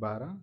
12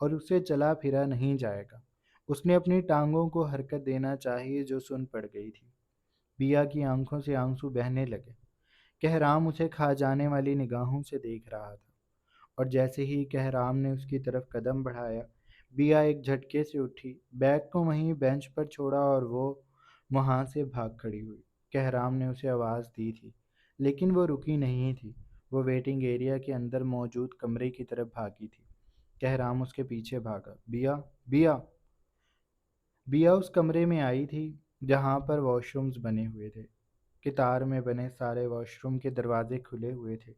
اور اسے چلا پھرا نہیں جائے گا۔ اس نے اپنی ٹانگوں کو حرکت دینا چاہیے جو سن پڑ گئی تھی۔ بیا کی آنکھوں سے آنسو بہنے لگے۔ کہرام اسے کھا جانے والی نگاہوں سے دیکھ رہا تھا، اور جیسے ہی کہرام نے اس کی طرف قدم بڑھایا، بیا ایک جھٹکے سے اٹھی، بیگ کو وہیں بینچ پر چھوڑا اور وہ وہاں سے بھاگ کھڑی ہوئی۔ کہرام نے اسے آواز دی تھی، لیکن وہ رکی نہیں تھی۔ وہ ویٹنگ ایریا کے اندر موجود کمرے کی طرف بھاگی تھی۔ کہرام اس کے پیچھے بھاگا۔ بیا، بیا۔ بیا اس کمرے میں آئی تھی جہاں پر واش رومز بنے ہوئے تھے۔ قطار میں بنے سارے واش روم کے دروازے کھلے ہوئے تھے۔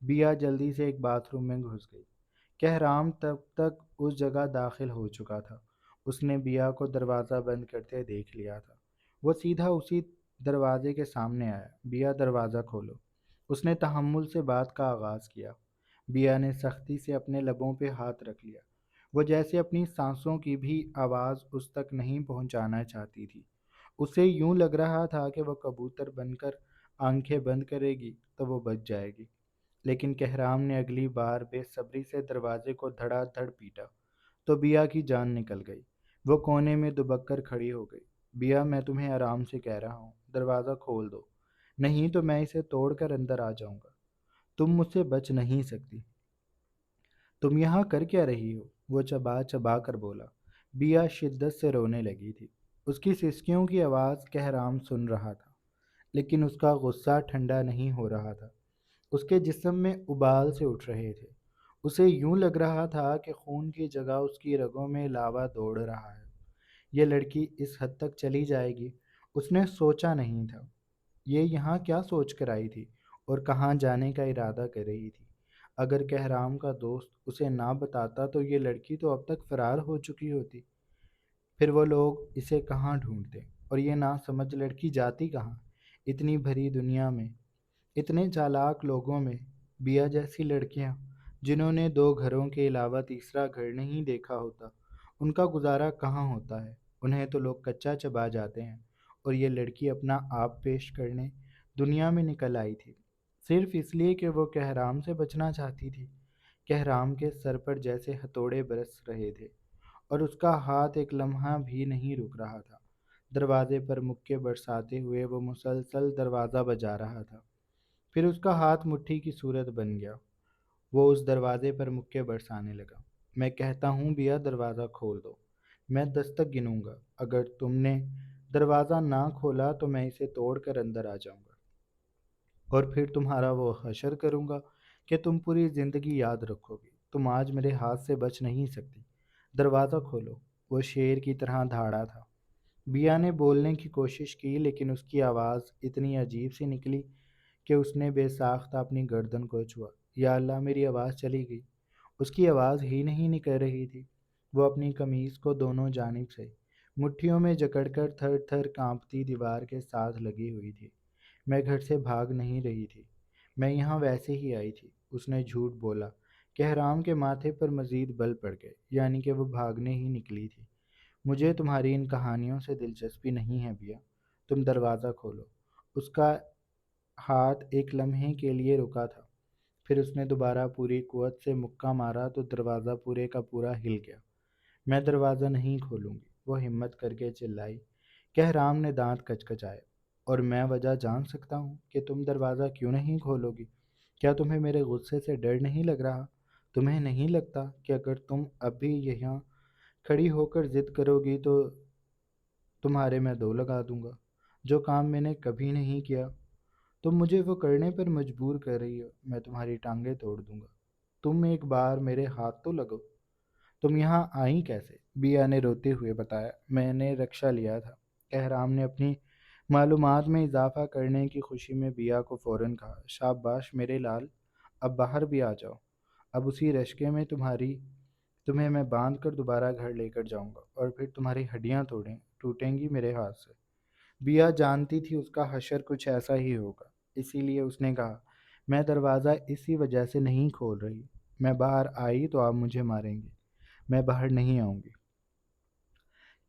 بیا جلدی سے ایک باتھ روم میں گھس گئی۔ کہرام تب تک اس جگہ داخل ہو چکا تھا۔ اس نے بیا کو دروازہ بند کرتے دیکھ لیا تھا۔ وہ سیدھا اسی دروازے کے سامنے آیا۔ بیا، دروازہ کھولو۔ اس نے تحمل سے بات کا آغاز کیا۔ بیا نے سختی سے اپنے لبوں پہ ہاتھ رکھ لیا۔ وہ جیسے اپنی سانسوں کی بھی آواز اس تک نہیں پہنچانا چاہتی تھی۔ اسے یوں لگ رہا تھا کہ وہ کبوتر بن کر آنکھیں بند کرے گی تو وہ بچ جائے گی، لیکن کہرام نے اگلی بار بے صبری سے دروازے کو دھڑا دھڑ پیٹا تو بیا کی جان نکل گئی۔ وہ کونے میں دبک کر کھڑی ہو گئی۔ بیا، میں تمہیں آرام سے کہہ رہا ہوں، دروازہ کھول دو، نہیں تو میں اسے توڑ کر اندر آ جاؤں گا۔ تم مجھ سے بچ نہیں سکتی۔ تم یہاں کر کیا رہی ہو؟ وہ چبا چبا کر بولا۔ بیا شدت سے رونے لگی تھی۔ اس کی سسکیوں کی آواز کہرام سن رہا تھا، لیکن اس کا غصہ ٹھنڈا نہیں ہو رہا تھا۔ اس کے جسم میں ابال سے اٹھ رہے تھے۔ اسے یوں لگ رہا تھا کہ خون کی جگہ اس کی رگوں میں لاوا دوڑ رہا ہے۔ یہ لڑکی اس حد تک چلی جائے گی، اس نے سوچا نہیں تھا۔ یہ یہاں کیا سوچ کر آئی تھی اور کہاں جانے کا ارادہ کر رہی تھی؟ اگر کہرام کا دوست اسے نہ بتاتا تو یہ لڑکی تو اب تک فرار ہو چکی ہوتی۔ پھر وہ لوگ اسے کہاں ڈھونڈتے، اور یہ نہ سمجھ لڑکی جاتی کہاں؟ اتنی بھری دنیا میں، اتنے چالاک لوگوں میں، بیا جیسی لڑکیاں جنہوں نے دو گھروں کے علاوہ تیسرا گھر نہیں دیکھا ہوتا، ان کا گزارا کہاں ہوتا ہے؟ انہیں تو لوگ کچا چبا جاتے ہیں، اور یہ لڑکی اپنا آپ پیش کرنے دنیا میں نکل آئی تھی، صرف اس لیے کہ وہ کہرام سے بچنا چاہتی تھی۔ کہرام کے سر پر جیسے ہتھوڑے برس رہے تھے، اور اس کا ہاتھ ایک لمحہ بھی نہیں رک رہا تھا۔ دروازے پر مکے برساتے ہوئے وہ مسلسل دروازہ بجا رہا تھا۔ پھر اس کا ہاتھ مٹھی کی صورت بن گیا۔ وہ اس دروازے پر مکے برسانے لگا۔ میں کہتا ہوں بیا، دروازہ کھول دو، میں 10 تک گنوں گا۔ اگر تم نے دروازہ نہ کھولا تو میں اسے توڑ کر اندر آ جاؤں گا، اور پھر تمہارا وہ حشر کروں گا کہ تم پوری زندگی یاد رکھو گی۔ تم آج میرے ہاتھ سے بچ نہیں سکتی۔ دروازہ کھولو۔ وہ شیر کی طرح دھاڑا تھا۔ بیا نے بولنے کی کوشش کی، لیکن اس کی آواز اتنی عجیب سی نکلی کہ اس نے بے ساختہ اپنی گردن کو چھوا۔ یا اللہ، میری آواز چلی گئی۔ اس کی آواز ہی نہیں نکل رہی تھی۔ وہ اپنی قمیض کو دونوں جانب سے مٹھیوں میں جکڑ کر تھر تھر کانپتی دیوار کے ساتھ لگی ہوئی تھی۔ میں گھر سے بھاگ نہیں رہی تھی، میں یہاں ویسے ہی آئی تھی۔ اس نے جھوٹ بولا۔ کہرام کے ماتھے پر مزید بل پڑ گئے، یعنی کہ وہ بھاگنے ہی نکلی تھی۔ مجھے تمہاری ان کہانیوں سے دلچسپی نہیں ہے بیا، تم دروازہ کھولو۔ اس کا ہاتھ ایک لمحے کے لیے رکا تھا، پھر اس نے دوبارہ پوری قوت سے مکہ مارا تو دروازہ پورے کا پورا ہل گیا۔ میں دروازہ نہیں کھولوں گی، وہ ہمت کر کے چلائی۔ کہرام نے دانت کچکچائے۔ اور میں وجہ جان سکتا ہوں کہ تم دروازہ کیوں نہیں کھولو گی؟ کیا تمہیں میرے غصے سے ڈر نہیں لگ رہا؟ تمہیں نہیں لگتا کہ اگر تم اب بھی یہاں کھڑی ہو کر ضد کرو گی تو تمہارے میں دو لگا دوں گا، جو کام میں نے کبھی نہیں کیا؟ تم مجھے وہ کرنے پر مجبور کر رہی ہو، میں تمہاری ٹانگیں توڑ دوں گا۔ تم ایک بار میرے ہاتھ تو لگو۔ تم یہاں آئیں کیسے؟ بیا نے روتے ہوئے بتایا۔ میں نے رکشہ لیا تھا۔ کہرام نے اپنی معلومات میں اضافہ کرنے کی خوشی میں بیا کو فوراً کہا۔ شاباش میرے لال، اب باہر بھی آ جاؤ۔ اب اسی رشکے میں تمہیں میں باندھ کر دوبارہ گھر لے کر جاؤں گا، اور پھر تمہاری ہڈیاں ٹوٹیں گی میرے ہاتھ سے۔ بیا جانتی تھی اس کا حشر کچھ ایسا ہی ہوگا، اسی لیے اس نے کہا، میں دروازہ اسی وجہ سے نہیں کھول رہی۔ میں باہر آئی تو آپ مجھے ماریں گے، میں باہر نہیں آؤں گی۔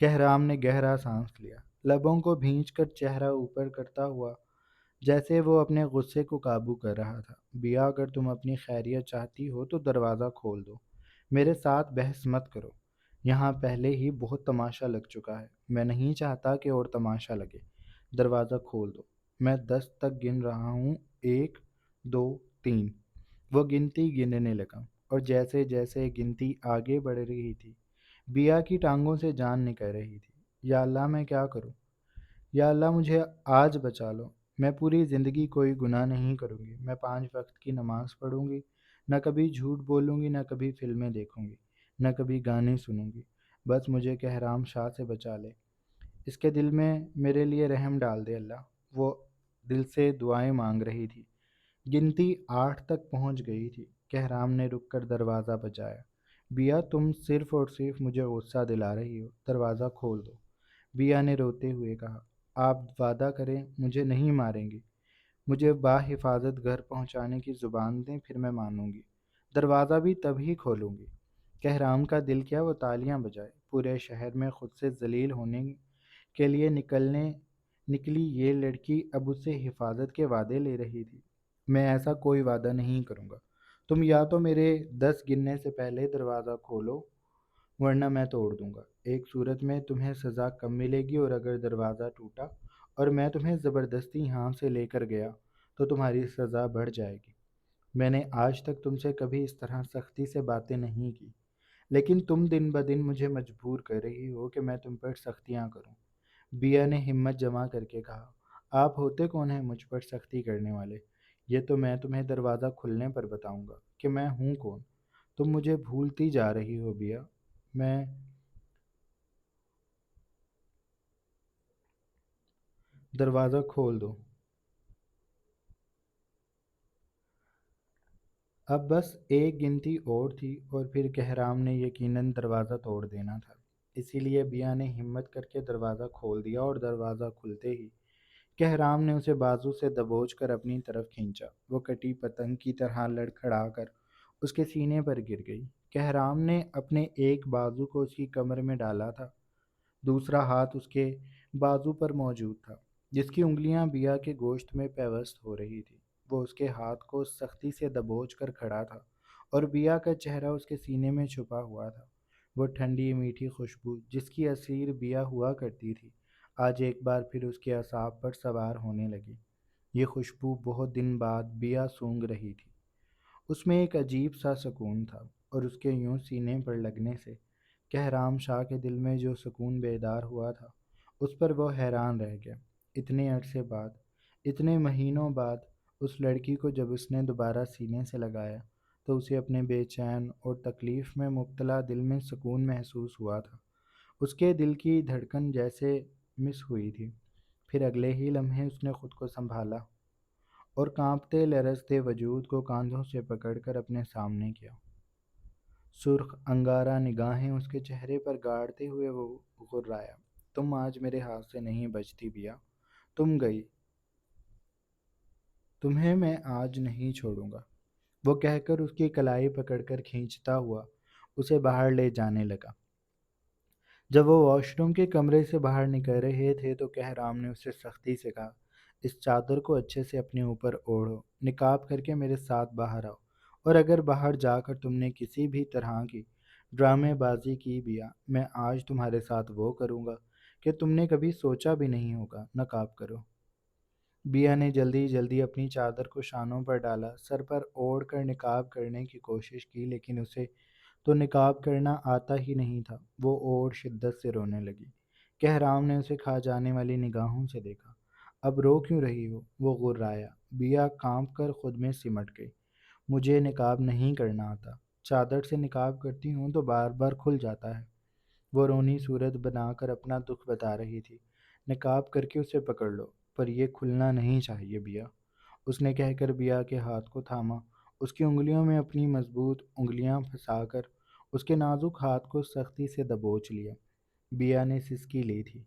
کہرام نے گہرا سانس لیا، لبوں کو بھینچ کر چہرہ اوپر کرتا ہوا جیسے وہ اپنے غصے کو قابو کر رہا تھا۔ بیا، اگر تم اپنی خیریت چاہتی ہو تو دروازہ کھول دو، میرے ساتھ بحث مت کرو، یہاں پہلے ہی بہت تماشا لگ چکا ہے، میں نہیں چاہتا کہ اور تماشا لگے۔ دروازہ کھول دو، میں 10 تک گن رہا ہوں، 1، 2، 3۔ وہ گنتی گننے لگا، اور جیسے جیسے گنتی آگے بڑھ رہی تھی بیا کی ٹانگوں سے جان نکل رہی تھی۔ یا اللہ میں کیا کروں؟ یا اللہ مجھے آج بچا لو، میں پوری زندگی کوئی گناہ نہیں کروں گی، میں 5 وقت کی نماز پڑھوں گی، نہ کبھی جھوٹ بولوں گی، نہ کبھی فلمیں دیکھوں گی، نہ کبھی گانے سنوں گی، بس مجھے کہرام شاہ سے بچا لے، اس کے دل میں میرے لیے رحم ڈال دے اللہ۔ وہ دل سے دعائیں مانگ رہی تھی۔ گنتی 8 تک پہنچ گئی تھی، کہرام نے رک کر دروازہ بجایا۔ بیا تم صرف اور صرف مجھے غصہ دلا رہی ہو، دروازہ کھول دو۔ بیا نے روتے ہوئے کہا، آپ وعدہ کریں مجھے نہیں ماریں گی، مجھے حفاظت گھر پہنچانے کی زبان دیں، پھر میں مانوں گی، دروازہ بھی تبھی کھولوں گی۔ کہرام کا دل کیا، وہ تالیاں بجائے، پورے شہر میں خود سے ذلیل ہونے کے لیے نکلی یہ لڑکی اب اس سے حفاظت کے وعدے لے رہی تھی۔ میں ایسا کوئی وعدہ نہیں کروں گا، تم یا تو میرے 10 گننے سے پہلے دروازہ کھولو، ورنہ میں توڑ دوں گا۔ ایک صورت میں تمہیں سزا کم ملے گی، اور اگر دروازہ ٹوٹا اور میں تمہیں زبردستی یہاں سے لے کر گیا تو تمہاری سزا بڑھ جائے گی۔ میں نے آج تک تم سے کبھی اس طرح سختی سے باتیں نہیں کی، لیکن تم دن بدن مجھے مجبور کر رہی ہو کہ میں تم پر سختیاں کروں۔ بیا نے ہمت جمع کر کے کہا، آپ ہوتے کون ہیں مجھ پر سختی کرنے والے؟ یہ تو میں تمہیں دروازہ کھلنے پر بتاؤں گا کہ میں ہوں کون۔ تم مجھے بھولتی جا رہی ہو بیا، میں دروازہ کھول دو۔ اب بس ایک گنتی اور تھی، اور پھر کہرام نے یقیناً دروازہ توڑ دینا تھا۔ اسی لیے بیا نے ہمت کر کے دروازہ کھول دیا، اور دروازہ کھلتے ہی کہرام نے اسے بازو سے دبوچ کر اپنی طرف کھینچا۔ وہ کٹی پتنگ کی طرح لڑکھڑا کر اس کے سینے پر گر گئی۔ کہرام نے اپنے ایک بازو کو اس کی کمر میں ڈالا تھا، دوسرا ہاتھ اس کے بازو پر موجود تھا، جس کی انگلیاں بیا کے گوشت میں پیوست ہو رہی تھی۔ وہ اس کے ہاتھ کو سختی سے دبوچ کر کھڑا تھا، اور بیا کا چہرہ اس کے سینے میں چھپا ہوا تھا۔ وہ ٹھنڈی میٹھی خوشبو جس کی اسیر بیا ہوا کرتی تھی، آج ایک بار پھر اس کے اعصاب پر سوار ہونے لگی۔ یہ خوشبو بہت دن بعد بیا سونگھ رہی تھی۔ اس میں ایک عجیب سا سکون تھا، اور اس کے یوں سینے پر لگنے سے کہرام شاہ کے دل میں جو سکون بیدار ہوا تھا، اس پر وہ حیران رہ گیا۔ اتنے عرصے بعد، اتنے مہینوں بعد، اس لڑکی کو جب اس نے دوبارہ سینے سے لگایا تو اسے اپنے بے چین اور تکلیف میں مبتلا دل میں سکون محسوس ہوا تھا۔ اس کے دل کی دھڑکن جیسے مس ہوئی تھی۔ پھر اگلے ہی لمحے اس نے خود کو سنبھالا، اور کانپتے لرزتے وجود کو کاندھوں سے پکڑ کر اپنے سامنے کیا۔ سرخ انگارہ نگاہیں اس کے چہرے پر گاڑتے ہوئے وہ غرایا، تم آج میرے ہاتھ سے نہیں بچتی بیا، تم گئی، تمہیں میں آج نہیں چھوڑوں گا۔ وہ کہہ کر اس کی کلائی پکڑ کر کھینچتا ہوا اسے باہر لے جانے لگا۔ جب وہ واش روم کے کمرے سے باہر نکل رہے تھے تو کہرام نے اسے سختی سے کہا، اس چادر کو اچھے سے اپنے اوپر اوڑھو، نقاب کر کے میرے ساتھ باہر آؤ، اور اگر باہر جا کر تم نے کسی بھی طرح کی ڈرامے بازی کی بیا، میں آج تمہارے ساتھ وہ کروں گا کہ تم نے کبھی سوچا بھی نہیں ہوگا۔ نقاب کرو۔ بیا نے جلدی جلدی اپنی چادر کو شانوں پر ڈالا، سر پر اوڑھ کر نقاب کرنے کی کوشش کی، لیکن اسے تو نقاب کرنا آتا ہی نہیں تھا۔ وہ اور شدت سے رونے لگی۔ کہرام نے اسے کھا جانے والی نگاہوں سے دیکھا۔ اب رو کیوں رہی ہو؟ وہ غرایا۔ بیا کانپ کر خود میں سمٹ گئی۔ مجھے نقاب نہیں کرنا آتا، چادر سے نقاب کرتی ہوں تو بار بار کھل جاتا ہے۔ وہ رونی صورت بنا کر اپنا دکھ بتا رہی تھی۔ نقاب کر کے اسے پکڑ لو، پر یہ کھلنا نہیں چاہیے بیا، اس نے کہہ کر بیا کے ہاتھ کو تھاما، اس کی انگلیوں میں اپنی مضبوط انگلیاں پھنسا کر اس کے نازک ہاتھ کو سختی سے دبوچ لیا۔ بیا نے سسکی لی تھی،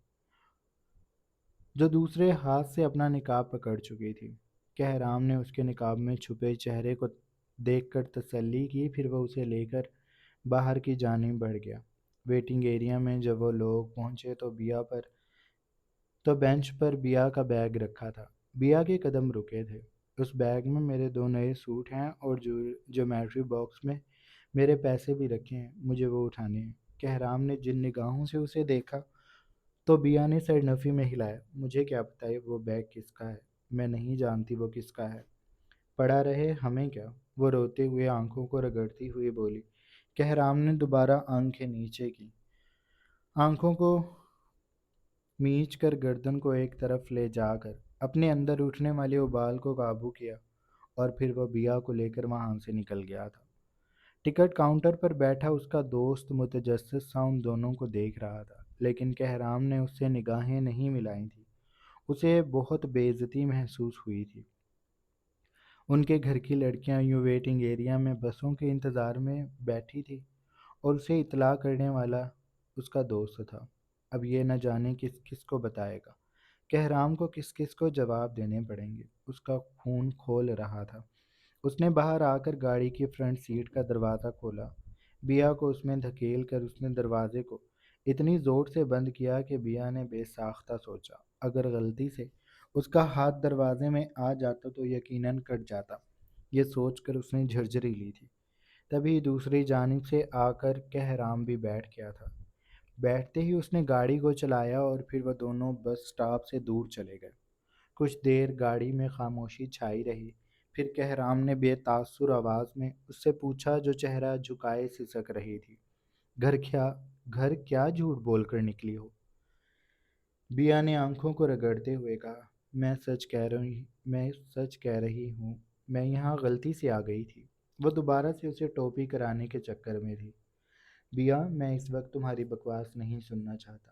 جو دوسرے ہاتھ سے اپنا نقاب پکڑ چکی تھی۔ کہرام نے اس کے نقاب میں چھپے چہرے کو دیکھ کر تسلی کی، پھر وہ اسے لے کر باہر کی جانب بڑھ گیا۔ ویٹنگ ایریا میں جب وہ لوگ پہنچے تو بینچ پر بیا کا بیگ رکھا تھا۔ بیا کے قدم رکے تھے۔ اس بیگ میں میرے 2 نئے سوٹ ہیں، اور جیومیٹری باکس میں میرے پیسے بھی رکھے ہیں، مجھے وہ اٹھانے ہیں۔ کہرام نے جن نگاہوں سے اسے دیکھا تو بیا نے سر نفی میں ہلایا۔ مجھے کیا پتہ ہے وہ بیگ کس کا ہے؟ میں نہیں جانتی وہ کس کا ہے۔ پڑا رہے، ہمیں کیا؟ وہ روتے ہوئے آنکھوں کو رگڑتی ہوئی بولی۔ کہرام نے دوبارہ آنکھیں نیچے کی، آنکھوں کو میچ کر گردن کو ایک طرف لے جا کر اپنے اندر اٹھنے والے ابال کو قابو کیا، اور پھر وہ بیا کو لے کر وہاں سے نکل گیا تھا۔ ٹکٹ کاؤنٹر پر بیٹھا اس کا دوست متجسس سا ان دونوں کو دیکھ رہا تھا، لیکن کہرام نے اس سے نگاہیں نہیں ملائی تھیں۔ اسے بہت بے عزتی محسوس ہوئی تھی۔ ان کے گھر کی لڑکیاں یوں ویٹنگ ایریا میں بسوں کے انتظار میں بیٹھی تھی، اور اسے اطلاع کرنے والا اس کا دوست تھا۔ اب یہ نہ جانے کس کس کو بتائے گا، کہرام کو کس کس کو جواب دینے پڑیں گے۔ اس کا خون کھول رہا تھا۔ اس نے باہر آ کر گاڑی کی فرنٹ سیٹ کا دروازہ کھولا۔ بیا کو اس میں دھکیل کر اس نے دروازے کو اتنی زور سے بند کیا کہ بیا نے بے ساختہ سوچا، اگر غلطی سے اس کا ہاتھ دروازے میں آ جاتا تو یقیناً کٹ جاتا۔ یہ سوچ کر اس نے جھرجھری لی تھی۔ تبھی دوسری جانب سے آ کر کہرام بھی بیٹھ گیا تھا۔ بیٹھتے ہی اس نے گاڑی کو چلایا اور پھر وہ دونوں بس سٹاپ سے دور چلے گئے۔ کچھ دیر گاڑی میں خاموشی چھائی رہی، پھر کہرام نے بے تاثر آواز میں اس سے پوچھا جو چہرہ جھکائے سسک رہی تھی، گھر کیا جھوٹ بول کر نکلی ہو؟ بیا نے آنکھوں کو رگڑتے ہوئے کہا، میں سچ کہہ رہی ہوں، میں یہاں غلطی سے آ گئی تھی۔ وہ دوبارہ سے اسے ٹوپی کرانے کے چکر میں تھی۔ بیا، میں اس وقت تمہاری بکواس نہیں سننا چاہتا،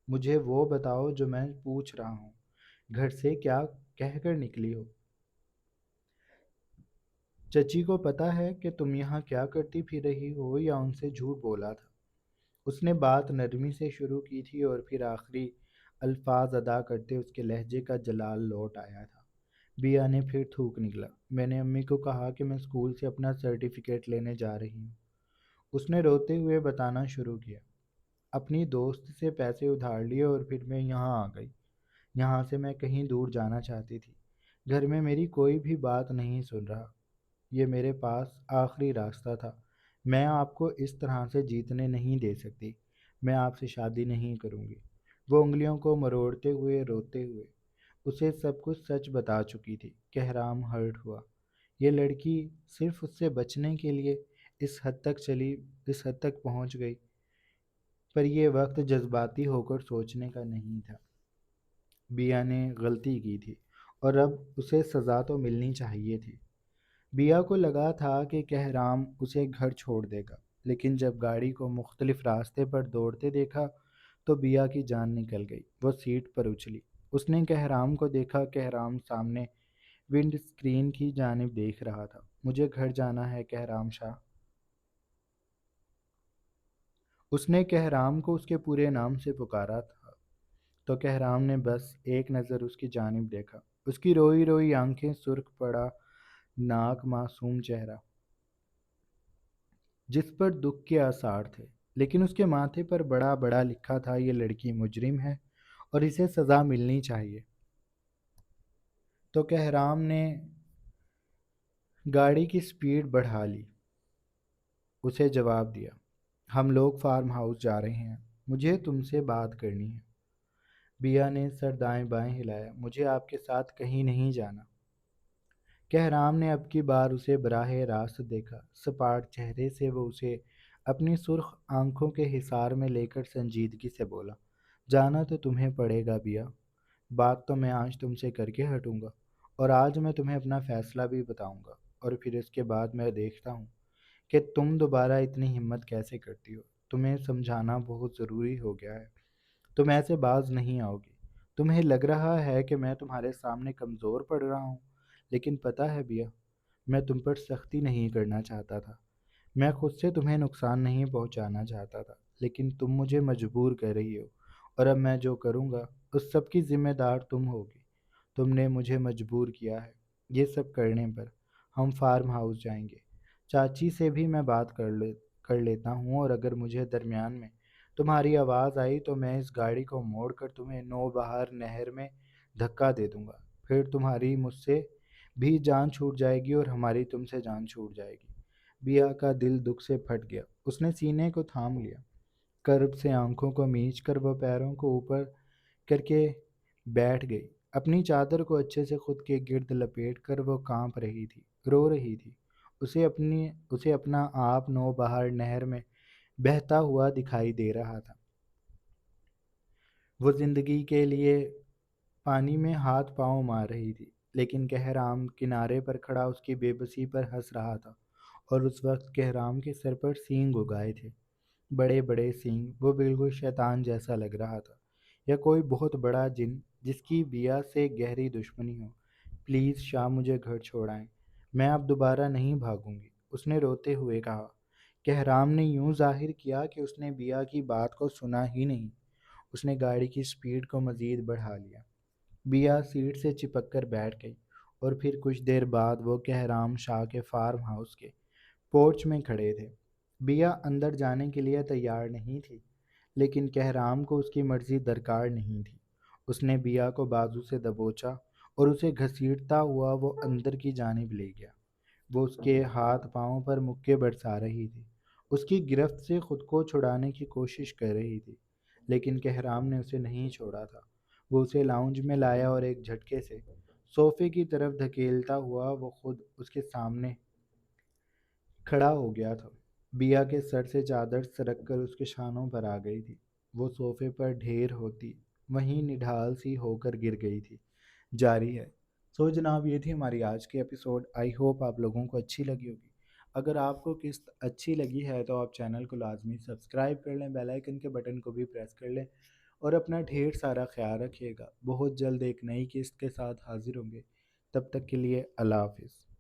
مجھے وہ بتاؤ جو میں پوچھ رہا ہوں، گھر سے کیا کہہ کر نکلی ہو؟ چچی کو پتہ ہے کہ تم یہاں کیا کرتی پھر رہی ہو یا ان سے جھوٹ بولا تھا؟ اس نے بات نرمی سے شروع کی تھی اور پھر آخری الفاظ ادا کرتے اس کے لہجے کا جلال لوٹ آیا تھا۔ بیا نے پھر تھوک نکلا، میں نے امی کو کہا کہ میں اسکول سے اپنا سرٹیفکیٹ لینے جا رہی ہوں۔ اس نے روتے ہوئے بتانا شروع کیا، اپنی دوست سے پیسے ادھار لیے اور پھر میں یہاں آ گئی۔ یہاں سے میں کہیں دور جانا چاہتی تھی، گھر میں میری کوئی بھی بات نہیں سن رہا، یہ میرے پاس آخری راستہ تھا۔ میں آپ کو اس طرح سے جیتنے نہیں دے سکتی، میں آپ سے شادی نہیں کروں گی۔ وہ انگلیوں کو مروڑتے ہوئے روتے ہوئے اسے سب کچھ سچ بتا چکی تھی۔ کہرام ہرٹ ہوا۔ یہ لڑکی صرف اس سے بچنے کے لیے اس حد تک پہنچ گئی، پر یہ وقت جذباتی ہو کر سوچنے کا نہیں تھا۔ بیا نے غلطی کی تھی اور اب اسے سزا تو ملنی چاہیے تھی۔ بیا کو لگا تھا کہ کہرام اسے گھر چھوڑ دے گا، لیکن جب گاڑی کو مختلف راستے پر دوڑتے دیکھا تو بیا کی جان نکل گئی۔ وہ سیٹ پر اچھلی۔ اس نے کہرام کو دیکھا، کہرام سامنے ونڈ اسکرین کی جانب دیکھ رہا تھا۔ مجھے گھر جانا ہے کہرام شاہ۔ اس نے کہرام کو اس کے پورے نام سے پکارا تھا، تو کہرام نے بس ایک نظر اس کی جانب دیکھا۔ اس کی روئی روئی آنکھیں، سرخ پڑا ناک، معصوم چہرہ جس پر دکھ کے آثار تھے، لیکن اس کے ماتھے پر بڑا بڑا لکھا تھا، یہ لڑکی مجرم ہے اور اسے سزا ملنی چاہیے۔ تو کہرام نے گاڑی کی سپیڈ بڑھا لی، اسے جواب دیا، ہم لوگ فارم ہاؤس جا رہے ہیں، مجھے تم سے بات کرنی ہے۔ بیا نے سر دائیں بائیں ہلایا، مجھے آپ کے ساتھ کہیں نہیں جانا۔ کہرام نے اب کی بار اسے براہ راست دیکھا۔ سپاٹ چہرے سے وہ اسے اپنی سرخ آنکھوں کے حصار میں لے کر سنجیدگی سے بولا، جانا تو تمہیں پڑے گا بیا، بات تو میں آج تم سے کر کے ہٹوں گا، اور آج میں تمہیں اپنا فیصلہ بھی بتاؤں گا، اور پھر اس کے بعد میں دیکھتا ہوں کہ تم دوبارہ اتنی ہمت کیسے کرتی ہو۔ تمہیں سمجھانا بہت ضروری ہو گیا ہے، تم ایسے باز نہیں آؤ گی۔ تمہیں لگ رہا ہے کہ میں تمہارے سامنے کمزور پڑ رہا ہوں، لیکن پتہ ہے بیا، میں تم پر سختی نہیں کرنا چاہتا تھا، میں خود سے تمہیں نقصان نہیں پہنچانا چاہتا تھا، لیکن تم مجھے مجبور کر رہی ہو، اور اب میں جو کروں گا اس سب کی ذمہ دار تم ہوگی۔ تم نے مجھے مجبور کیا ہے یہ سب کرنے پر۔ ہم فارم ہاؤس جائیں گے، چاچی سے بھی میں بات کر لیتا ہوں، اور اگر مجھے درمیان میں تمہاری آواز آئی تو میں اس گاڑی کو موڑ کر تمہیں نو بہار نہر میں دھکا دے دوں گا، پھر تمہاری مجھ سے بھی جان چھوٹ جائے گی اور ہماری تم سے جان چھوٹ جائے گی۔ بیا کا دل دکھ سے پھٹ گیا، اس نے سینے کو تھام لیا۔ کرب سے آنکھوں کو میچ کر وہ پیروں کو اوپر کر کے بیٹھ گئی۔ اپنی چادر کو اچھے سے خود کے گرد لپیٹ کر وہ کانپ رہی تھی، رو رہی تھی۔ اسے اپنا آپ نو بہار نہر میں بہتا ہوا دکھائی دے رہا تھا۔ وہ زندگی کے لیے پانی میں ہاتھ پاؤں مار رہی تھی، لیکن کہرام کنارے پر کھڑا اس کی بے بسی پر ہنس رہا تھا، اور اس وقت کہرام کے سر پر سینگ اگائے تھے، بڑے بڑے سینگ۔ وہ بالکل شیطان جیسا لگ رہا تھا، یا کوئی بہت بڑا جن جس کی بیا سے گہری دشمنی ہو۔ پلیز شاہ، مجھے گھر چھوڑائیں، میں اب دوبارہ نہیں بھاگوں گی، اس نے روتے ہوئے کہا۔ کہرام نے یوں ظاہر کیا کہ اس نے بیا کی بات کو سنا ہی نہیں۔ اس نے گاڑی کی سپیڈ کو مزید بڑھا لیا۔ بیا سیٹ سے چپک کر بیٹھ گئی، اور پھر کچھ دیر بعد وہ کہرام شاہ کے فارم ہاؤس کے پورچ میں کھڑے تھے۔ بیا اندر جانے کے لیے تیار نہیں تھی، لیکن کہرام کو اس کی مرضی درکار نہیں تھی۔ اس نے بیا کو بازو سے دبوچا اور اسے گھسیٹتا ہوا وہ اندر کی جانب لے گیا۔ وہ اس کے ہاتھ پاؤں پر مکے برسا رہی تھی، اس کی گرفت سے خود کو چھڑانے کی کوشش کر رہی تھی، لیکن کہرام نے اسے نہیں چھوڑا تھا۔ وہ اسے لاؤنج میں لایا اور ایک جھٹکے سے صوفے کی طرف دھکیلتا ہوا وہ خود اس کے سامنے کھڑا ہو گیا تھا۔ بیا کے سر سے چادر سرک کر اس کے شانوں پر آ گئی تھی۔ وہ صوفے پر ڈھیر ہوتی وہیں نڈھال سی ہو کر گر گئی تھی۔ جاری ہے۔ سو جناب، یہ تھی ہماری آج کی ایپیسوڈ۔ آئی ہوپ آپ لوگوں کو اچھی لگی ہوگی۔ اگر آپ کو قسط اچھی لگی ہے تو آپ چینل کو لازمی سبسکرائب کر لیں، بیل آئیکن کے بٹن کو بھی پریس کر لیں، اور اپنا ڈھیر سارا خیال رکھیے گا۔ بہت جلد ایک نئی قسط کے ساتھ حاضر ہوں گے۔ تب تک کے لیے اللہ حافظ۔